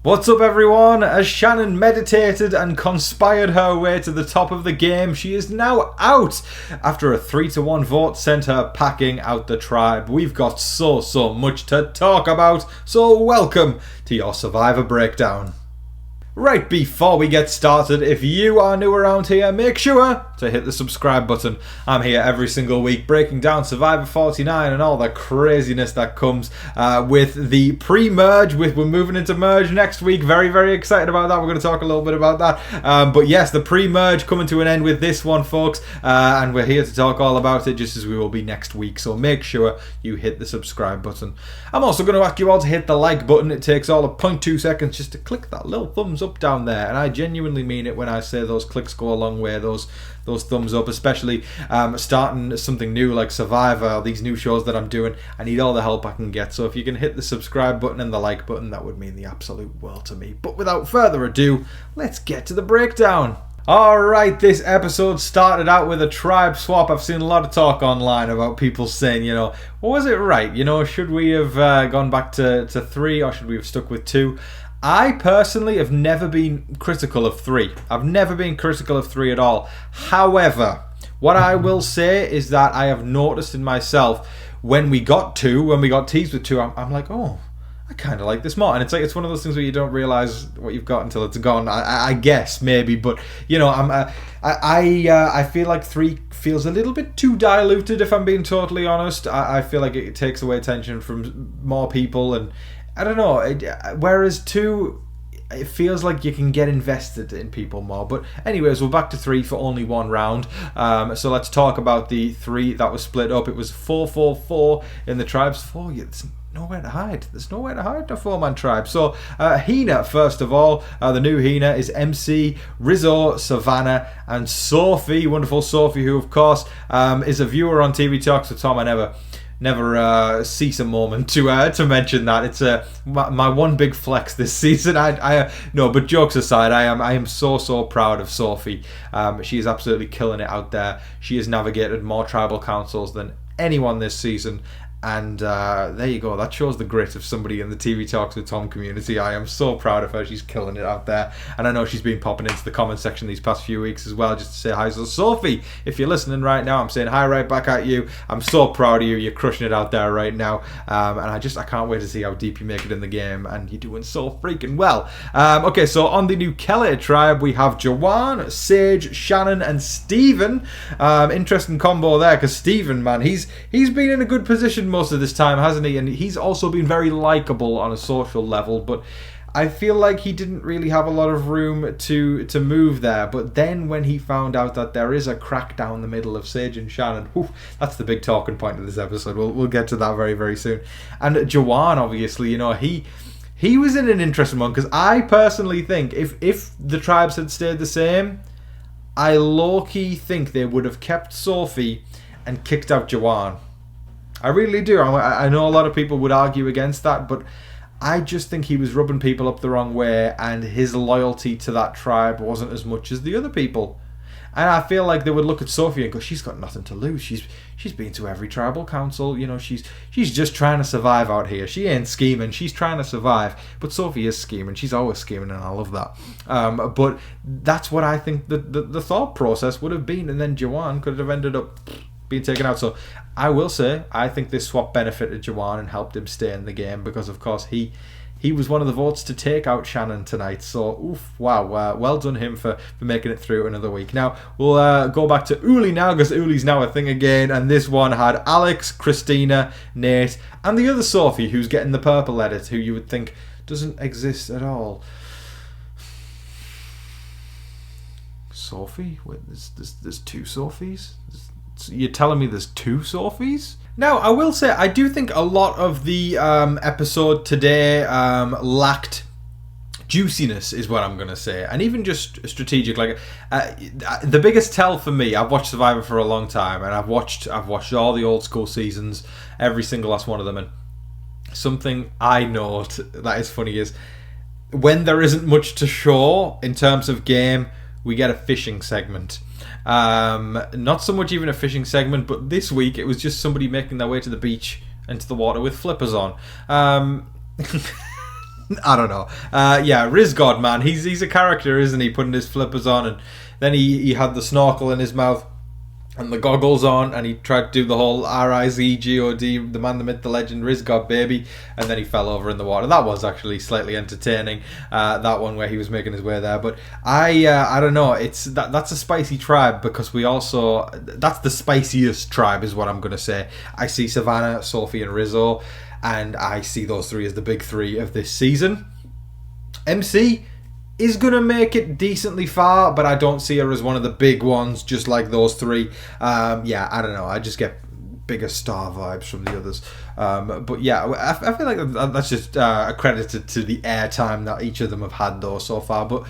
What's up everyone? As Shannon meditated and conspired her way to the top of the game, she is now out after a 3-1 vote sent her packing out the tribe. We've got so much to talk about, so welcome to your Survivor Breakdown. Right, before we get started, if you are new around here, make sure to hit the subscribe button. I'm here every single week breaking down Survivor 49 and all the craziness that comes with the pre-merge. We're moving into merge next week. Very excited about that. We're going to talk a little bit about that. But yes, the pre-merge coming to an end with this one, folks. And we're here to talk all about it, just as we will be next week. So make sure you hit the subscribe button. I'm also going to ask you all to hit the like button. It takes all of 0.2 seconds just to click that little thumbs up down there, and I genuinely mean it when I say those clicks go a long way. Those thumbs up, especially starting something new like Survivor, these new shows that I'm doing. I need all the help I can get, so if you can hit the subscribe button and the like button, that would mean the absolute world to me. But without further ado, let's get to the breakdown. Alright, this episode started out with a tribe swap. I've seen a lot of talk online about people saying, was it right? Should we have gone back to 3 or should we have stuck with 2? I personally have never been critical of 3. I've never been critical of 3 at all. However, what I will say is that I have noticed in myself when we got teased with 2, I'm like, oh, I kind of like this more. And it's one of those things where you don't realize what you've got until it's gone. I guess maybe, but I feel like 3 feels a little bit too diluted. If I'm being totally honest, I feel like it takes away attention from more people, and I don't know. Whereas 2, it feels like you can get invested in people more. But anyways, we're back to 3 for only one round. So let's talk about the 3 that was split up. It was 4-4-4 in the tribes. 4, there's nowhere to hide. There's nowhere to hide in a 4-man tribe. So Hina, first of all, the new Hina is MC, Rizzo, Savannah, and Sophie. Wonderful Sophie, who of course is a viewer on TV Talks with Tom. I never cease a moment to mention that. It's my one big flex this season. No, but jokes aside, I am so proud of Sophie. She is absolutely killing it out there. She has navigated more tribal councils than anyone this season. And there you go. That shows the grit of somebody in the TV Talks with Tom community. I am so proud of her. She's killing it out there. And I know she's been popping into the comment section these past few weeks as well, just to say hi. So Sophie, if you're listening right now, I'm saying hi right back at you. I'm so proud of you. You're crushing it out there right now. And I can't wait to see how deep you make it in the game. And you're doing so freaking well. Okay, so on the new Kela tribe, we have Jawan, Sage, Shannon, and Steven. Interesting combo there, because Steven, man, he's been in a good position most of this time, hasn't he? And he's also been very likable on a social level, but I feel like he didn't really have a lot of room to move there. But then when he found out that there is a crack down the middle of Sage and Shannon, that's the big talking point of this episode. We'll get to that very soon. And Jawan, obviously, he was in an interesting one, because I personally think if the tribes had stayed the same, I low-key think they would have kept Sophie and kicked out Jawan. I really do. I know a lot of people would argue against that, but I just think he was rubbing people up the wrong way, and his loyalty to that tribe wasn't as much as the other people. And I feel like they would look at Sophie and go, she's got nothing to lose. She's been to every tribal council. She's just trying to survive out here. She ain't scheming. She's trying to survive. But Sophie is scheming. She's always scheming, and I love that. But that's what I think the thought process would have been. And then Jawan could have ended up being taken out. So I will say, I think this swap benefited Jawan and helped him stay in the game, because of course he was one of the votes to take out Shannon tonight. So wow, well done him for making it through another week. Now we'll go back to Oolie now, because Oolie's now a thing again, and this one had Alex, Kristina, Nate, and the other Sophie, who's getting the purple edit, who you would think doesn't exist at all. Sophie? Wait, there's 2 Sophies? You're telling me there's 2 Sophies? Now, I will say, I do think a lot of the episode today lacked juiciness, is what I'm going to say. And even just strategic. Like, the biggest tell for me, I've watched Survivor for a long time, and I've watched all the old school seasons, every single last one of them, and something I note that is funny is, when there isn't much to show in terms of game, we get a fishing segment. Not so much even a fishing segment, but this week it was just somebody making their way to the beach and to the water with flippers on. I don't know. Yeah, Riz God, man. He's a character, isn't he? Putting his flippers on, and then he had the snorkel in his mouth and the goggles on, and he tried to do the whole R-I-Z-G-O-D, the man, the myth, the legend, Riz God, baby, and then he fell over in the water. That was actually slightly entertaining, that one where he was making his way there. But I don't know, that's a spicy tribe, because that's the spiciest tribe is what I'm going to say. I see Savannah, Sophie and Rizzo, and I see those three as the big three of this season. MC is going to make it decently far, but I don't see her as one of the big ones, just like those three. Yeah, I don't know. I just get bigger star vibes from the others. But yeah, I feel like that's just accredited to the airtime that each of them have had, though, so far. But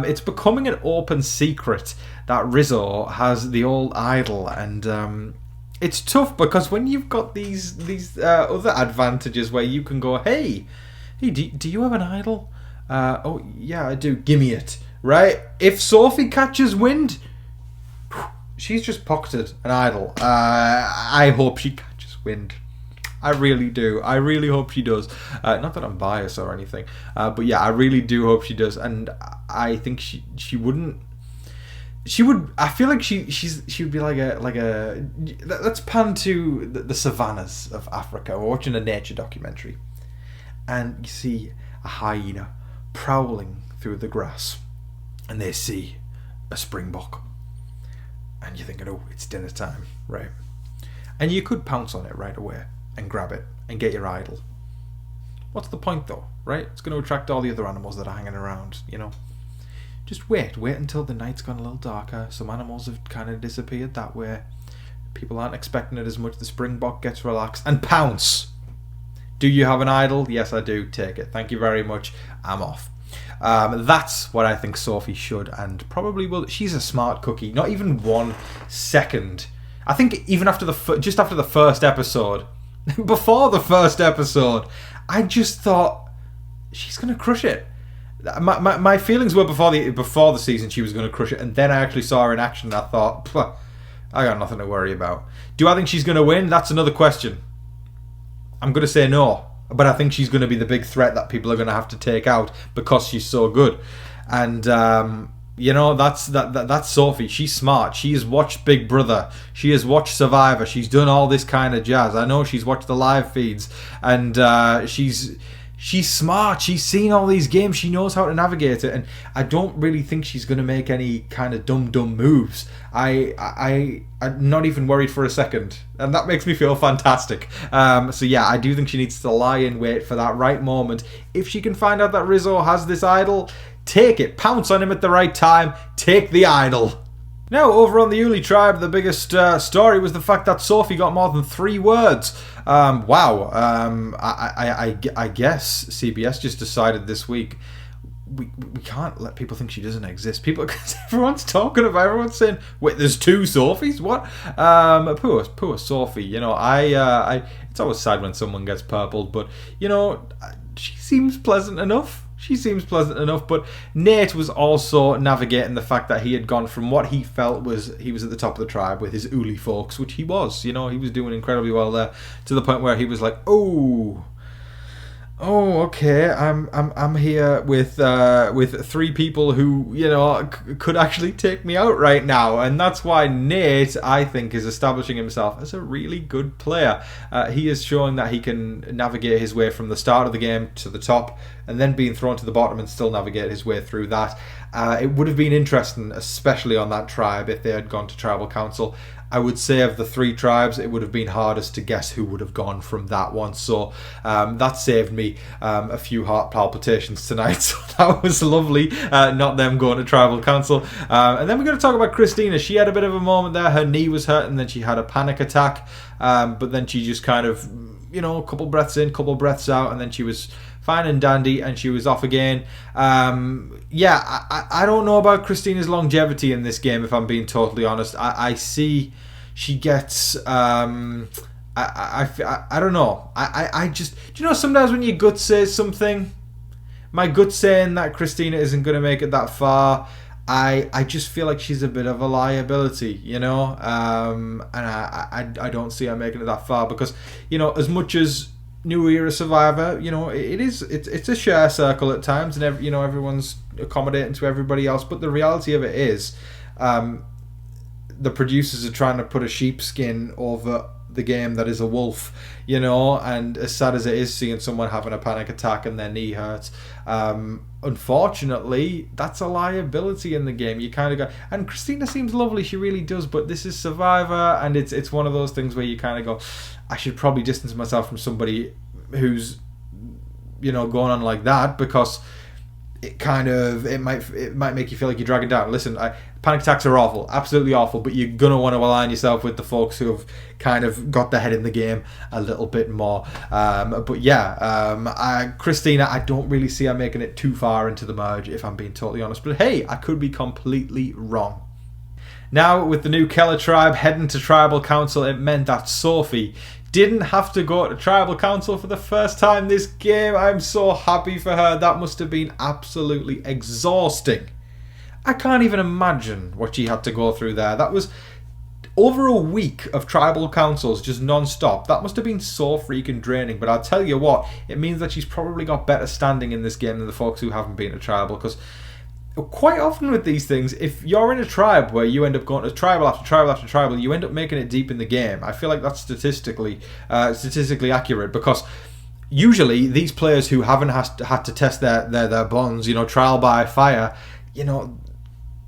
it's becoming an open secret that Rizzo has the old idol, and it's tough because when you've got these other advantages where you can go, hey, do you have an idol? Oh, yeah, I do. Gimme it. Right? If Sophie catches wind, she's just pocketed an idol. I hope she catches wind. I really do. I really hope she does. Not that I'm biased or anything. But yeah, I really do hope she does. And I think she wouldn't... She would... I feel like she would be like a... Let's pan to the savannas of Africa. We're watching a nature documentary. And you see a hyena prowling through the grass, and they see a springbok, and you're thinking, oh, it's dinner time, right? And you could pounce on it right away and grab it and get your idol. What's the point, though, right? It's going to attract all the other animals that are hanging around, you know. Just wait until the night's gone a little darker. Some animals have kind of disappeared that way. People aren't expecting it as much. The springbok gets relaxed and pounce. Do you have an idol? Yes, I do. Take it. Thank you very much. I'm off. That's what I think Sophie should and probably will. She's a smart cookie. Not even 1 second. I think even after just after the first episode, before the first episode, I just thought she's gonna crush it. My feelings were before the season she was gonna crush it, and then I actually saw her in action and I thought, I got nothing to worry about. Do I think she's gonna win? That's another question. I'm going to say no, but I think she's going to be the big threat that people are going to have to take out because she's so good. And, you know, that's Sophie. She's smart. She has watched Big Brother. She has watched Survivor. She's done all this kind of jazz. I know she's watched the live feeds. And she's smart. She's seen all these games. She knows how to navigate it. And I don't really think she's going to make any kind of dumb moves. I'm not even worried for a second. And that makes me feel fantastic. So yeah, I do think she needs to lie in wait for that right moment. If she can find out that Rizzo has this idol, take it. Pounce on him at the right time. Take the idol. Now, over on the Oolie tribe, the biggest story was the fact that Sophie got more than 3 words. Wow. I guess CBS just decided this week we can't let people think she doesn't exist. Because everyone's talking about, everyone's saying, wait, there's 2 Sophies? What? Poor Sophie. You know, it's always sad when someone gets purpled, but, you know, she seems pleasant enough. But Nate was also navigating the fact that he had gone from what he felt was he was at the top of the tribe with his Oolie folks, which he was. You know, he was doing incredibly well there, to the point where he was like, oh, okay, I'm here with 3 people who, you know, could actually take me out right now. And that's why Nate, I think, is establishing himself as a really good player. He is showing that he can navigate his way from the start of the game to the top, and then being thrown to the bottom and still navigate his way through that. It would have been interesting, especially on that tribe, if they had gone to tribal council. I would say of the 3 tribes, it would have been hardest to guess who would have gone from that one. So that saved me a few heart palpitations tonight. So that was lovely, not them going to tribal council. And then we're going to talk about Kristina. She had a bit of a moment there. Her knee was hurt and then she had a panic attack. But then she just kind of, you know, a couple breaths in, couple breaths out, and then she was fine and dandy, and she was off again. Yeah, I don't know about Kristina's longevity in this game, if I'm being totally honest. I see she gets... I don't know. I just... Do you know, sometimes when your gut says something, my gut saying that Kristina isn't going to make it that far, I just feel like she's a bit of a liability, you know? And I don't see her making it that far because, you know, as much as New Era Survivor, it's a share circle at times, and everyone's accommodating to everybody else. But the reality of it is, the producers are trying to put a sheepskin over the game that is a wolf, and as sad as it is seeing someone having a panic attack and their knee hurts, unfortunately that's a liability in the game. You kind of go, and Kristina seems lovely, she really does, but this is Survivor, and it's one of those things where you kind of go, I should probably distance myself from somebody who's going on like that, because it might make you feel like you're dragging down. Listen, panic attacks are awful, absolutely awful, but you're gonna want to align yourself with the folks who have kind of got their head in the game a little bit more. Kristina, I don't really see her making it too far into the merge, if I'm being totally honest. But hey, I could be completely wrong. Now, with the new Kela tribe heading to Tribal Council, it meant that Sophie didn't have to go to Tribal Council for the first time this game. I'm so happy for her. That must have been absolutely exhausting. I can't even imagine what she had to go through there. That was over a week of Tribal Councils, just non-stop. That must have been so freaking draining. But I'll tell you what, it means that she's probably got better standing in this game than the folks who haven't been to Tribal, because quite often with these things, if you're in a tribe where you end up going to tribal after tribal after tribal, you end up making it deep in the game. I feel like that's statistically accurate, because usually these players who haven't had to test their bonds, trial by fire,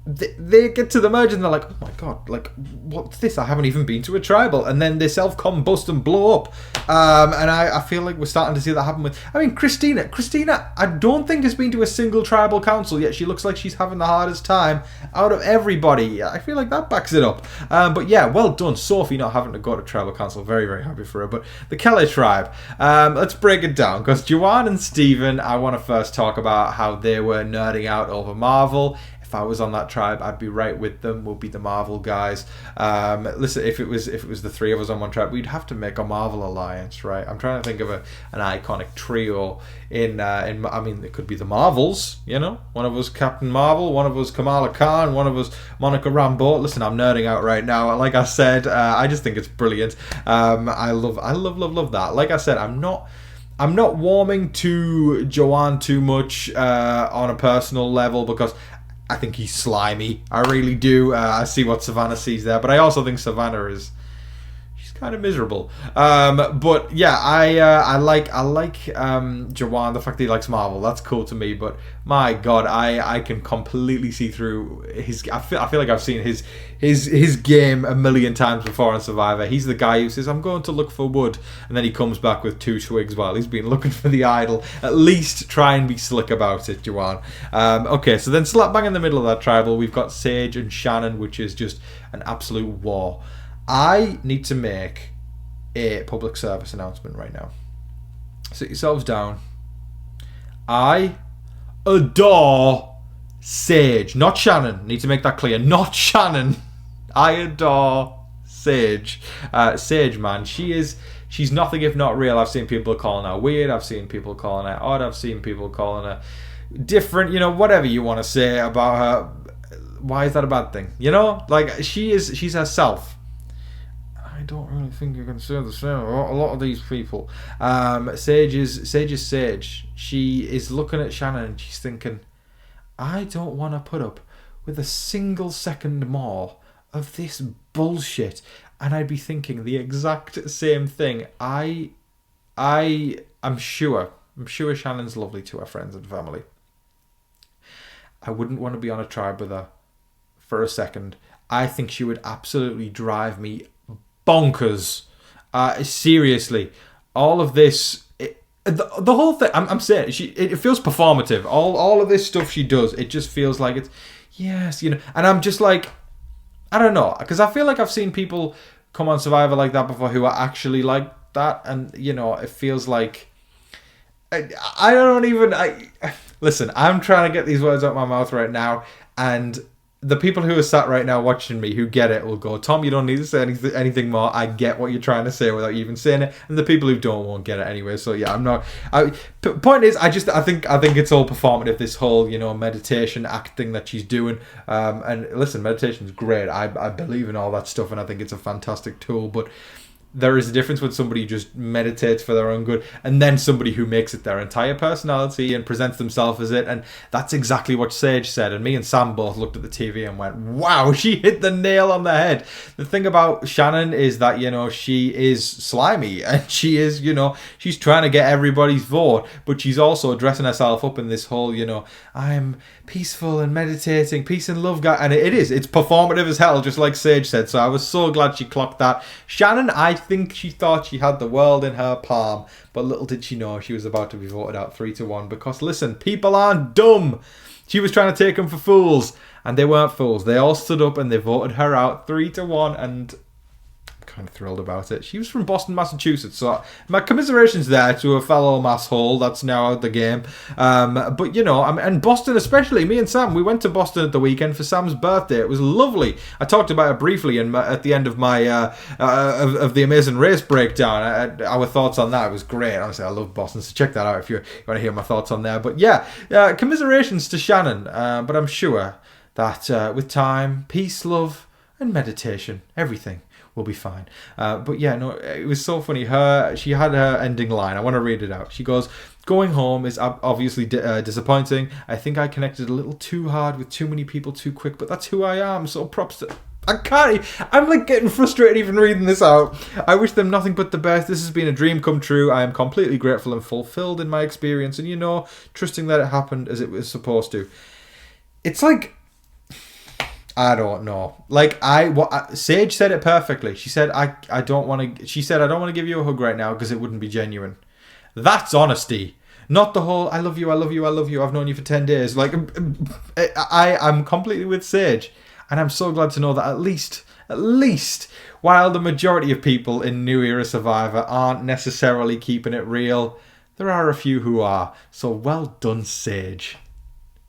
they get to the merge and they're like, oh my god, like, what's this? I haven't even been to a tribal. And then they self-combust and blow up. And I feel like we're starting to see that happen with... Kristina, I don't think has been to a single tribal council, yet she looks like she's having the hardest time out of everybody. I feel like that backs it up. But yeah, well done, Sophie, not having to go to tribal council. Very, very happy for her. But the Kela tribe, let's break it down, because Joanne and Steven, I want to first talk about how they were nerding out over Marvel. If I was on that tribe, I'd be right with them. We'll be the Marvel guys. Listen, if it was the three of us on one tribe, we'd have to make a Marvel alliance, right? I'm trying to think of an iconic trio it could be the Marvels, one of us Captain Marvel, one of us Kamala Khan, one of us Monica Rambeau. Listen, I'm nerding out right now. Like I said, I just think it's brilliant. I love that. Like I said, I'm not warming to Joanne too much on a personal level, because I think he's slimy. I really do. I see what Savannah sees there, but I also think Savannah she's kind of miserable. But yeah, I like Jawan. The fact that he likes Marvel, that's cool to me. But my God, I can completely see through his. I feel like I've seen his game a million times before on Survivor. He's the guy who says, "I'm going to look for wood," and then he comes back with 2 twigs while he's been looking for the idol. At least try and be slick about it, Jawan. Okay, so then slap bang in the middle of that tribal, we've got Sage and Shannon, which is just an absolute war. I need to make a public service announcement right now. Sit yourselves down. I adore Sage, not Shannon. Need to make that clear. Not Shannon. I adore Sage. Sage, man, she's nothing if not real. I've seen people calling her weird. I've seen people calling her odd. I've seen people calling her different. Whatever you want to say about her. Why is that a bad thing? Like she's herself. I don't really think you can say the same about a lot of these people. Sage is Sage. She is looking at Shannon and she's thinking, I don't want to put up with a single second more of this bullshit. And I'd be thinking the exact same thing. I'm sure Shannon's lovely to her friends and family. I wouldn't want to be on a tribe with her for a second. I think she would absolutely drive me bonkers. Seriously, all of this, the whole thing. I'm saying it feels performative. All of this stuff she does, it just feels like it's yes, And I'm just like, I don't know, because I feel like I've seen people come on Survivor like that before who are actually like that, and it feels like I don't even. Listen, I'm trying to get these words out of my mouth right now, and the people who are sat right now watching me who get it will go, Tom, you don't need to say anything more. I get what you're trying to say without you even saying it. And the people who don't won't get it anyway. So yeah, I'm not. Point is, I think it's all performative. This whole meditation acting that she's doing. And listen, meditation's great. I believe in all that stuff, and I think it's a fantastic tool. But there is a difference when somebody just meditates for their own good and then somebody who makes it their entire personality and presents themselves as it. And that's exactly what Sage said. And me and Sam both looked at the TV and went, wow, she hit the nail on the head. The thing about Shannon is that, you know, she is slimy and she is, you know, she's trying to get everybody's vote, but she's also dressing herself up in this whole, you know, I'm peaceful and meditating, peace and love guy. And it's performative as hell, just like Sage said. So I was so glad she clocked that. Shannon, I think she thought she had the world in her palm, but little did she know she was about to be voted out 3-1 because, listen, people aren't dumb. She was trying to take them for fools, and they weren't fools. They all stood up and they voted her out 3-1, and kind of thrilled about it. She was from Boston, Massachusetts, so my commiserations there to a fellow masshole that's now out the game. But you know, and Boston especially, me and Sam, we went to Boston at the weekend for Sam's birthday. It was lovely. I talked about it briefly at the end of my of the Amazing Race breakdown. Our thoughts on that, it was great. Honestly, I love Boston, so check that out if you want to hear my thoughts on there. But yeah, commiserations to Shannon. But I'm sure that with time, peace, love, and meditation, everything will be fine. But yeah, no, it was so funny. She had her ending line. I want to read it out. She goes, going home is obviously disappointing. I think I connected a little too hard with too many people too quick, but that's who I am. So props to... I'm like getting frustrated even reading this out. I wish them nothing but the best. This has been a dream come true. I am completely grateful and fulfilled in my experience, and you know, trusting that it happened as it was supposed to. It's like, I don't know. Like Sage said it perfectly. She said I don't want to give you a hug right now because it wouldn't be genuine. That's honesty. Not the whole I love you, I love you, I love you, I've known you for 10 days. Like I'm completely with Sage, and I'm so glad to know that at least while the majority of people in New Era Survivor aren't necessarily keeping it real, there are a few who are. So well done, Sage.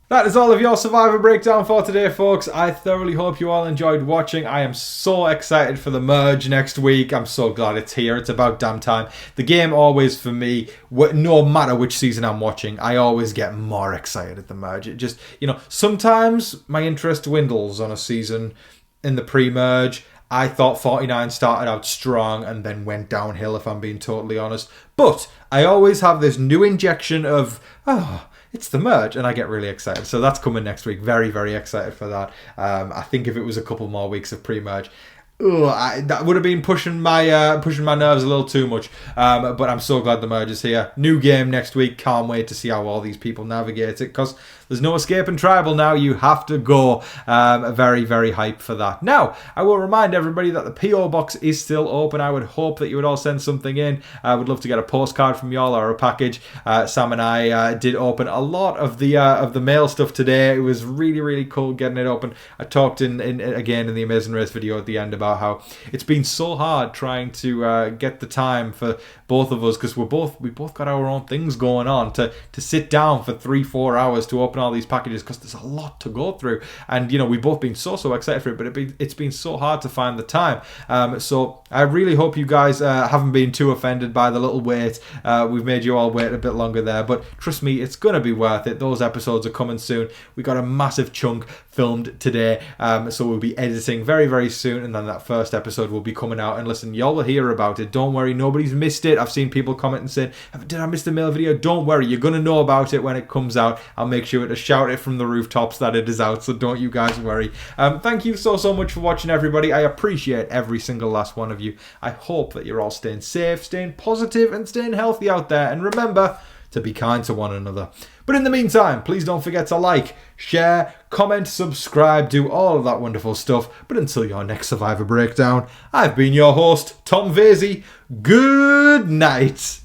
That is all of your Survivor breakdown for today, folks. I thoroughly hope you all enjoyed watching. I am so excited for the merge next week. I'm so glad it's here. It's about damn time. The game always, for me, no matter which season I'm watching, I always get more excited at the merge. It just, you know, sometimes my interest dwindles on a season in the pre-merge. I thought 49 started out strong and then went downhill, if I'm being totally honest. But I always have this new injection of, it's the merge, and I get really excited. So that's coming next week. Very, very excited for that. I think if it was a couple more weeks of pre-merge, that would have been pushing my nerves a little too much. But I'm so glad the merge is here. New game next week. Can't wait to see how all these people navigate it, because there's no escaping tribal now. You have to go. Very, very hyped for that. Now, I will remind everybody that the PO box is still open. I would hope that you would all send something in. I would love to get a postcard from y'all or a package. Sam and I did open a lot of the mail stuff today. It was really, really cool getting it open. I talked again in the Amazing Race video at the end about how it's been so hard trying to get the time for both of us, because we both got our own things going on, to sit down for 3-4 hours to open all these packages, because there's a lot to go through. And you know, we've both been so excited for it, but it's been so hard to find the time. So I really hope you guys haven't been too offended by the little wait. We've made you all wait a bit longer there, but trust me, it's gonna be worth it. Those episodes are coming soon. We got a massive chunk filmed today, so we'll be editing very, very soon, and then that first episode will be coming out. And listen, y'all will hear about it. Don't worry, nobody's missed it. I've seen people comment and saying, did I miss the mail video? Don't worry, you're gonna know about it when it comes out. I'll make sure to shout it from the rooftops that it is out, so don't you guys worry. Thank you so much for watching, everybody. I appreciate every single last one of you. I hope that you're all staying safe, staying positive, and staying healthy out there. And remember to be kind to one another. But in the meantime, please don't forget to like, share, comment, subscribe, do all of that wonderful stuff. But until your next Survivor breakdown, I've been your host, Tom VASEY. Good night.